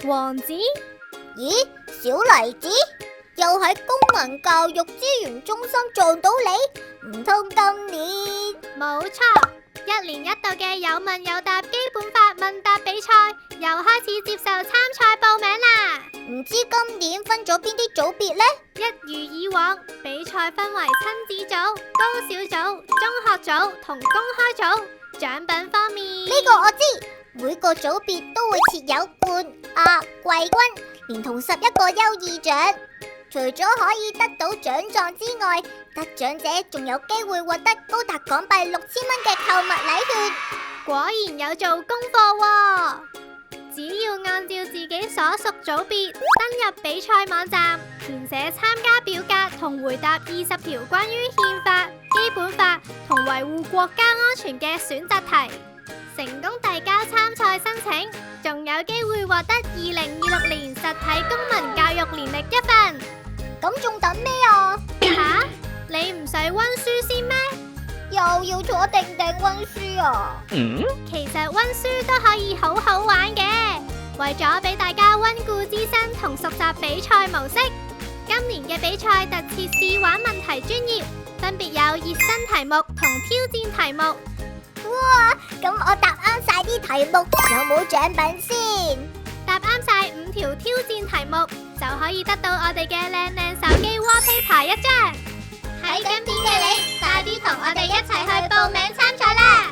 王子？咦，小黎子，又喺公民教育資源中心撞到你？唔通今年？冇錯，1年1度嘅有問有答基本法問答比賽又開始接受參賽報名啦。唔知今年分咗邊啲組別呢？一如以往，比賽分為親子組、高小組、中學組同公開組。獎品方面，呢個我知，每個組別都會設有冠亞季軍，連同11個優異獎。除咗可以得到獎狀之外，得獎者仲有機會獲得高達港幣6000蚊嘅購物禮券。果然有做功課喎！只要按照自己所屬組別登入比賽網站，填寫參加表格同回答20條關於憲法、基本法同維護國家安全嘅選擇題，成功遞交參賽申請，仲有機會獲得2026年實體公民教育年歷1份。咁仲等咩啊？吓？你唔使溫書先咩？又要坐定定溫書啊？其實溫書都可以好好玩嘅。為咗俾大家溫故知新同熟習比賽模式，今年嘅比賽特設試玩問題專頁，分別有熱身題目同挑戰題目。哇！咁我答啱晒啲題目，有冇獎品先？答啱晒5條挑戰題目，就可以得到我哋嘅靚靚手機 wallpaper 1張。喺緊邊嘅你，快啲同我哋一齊去報名參賽啦！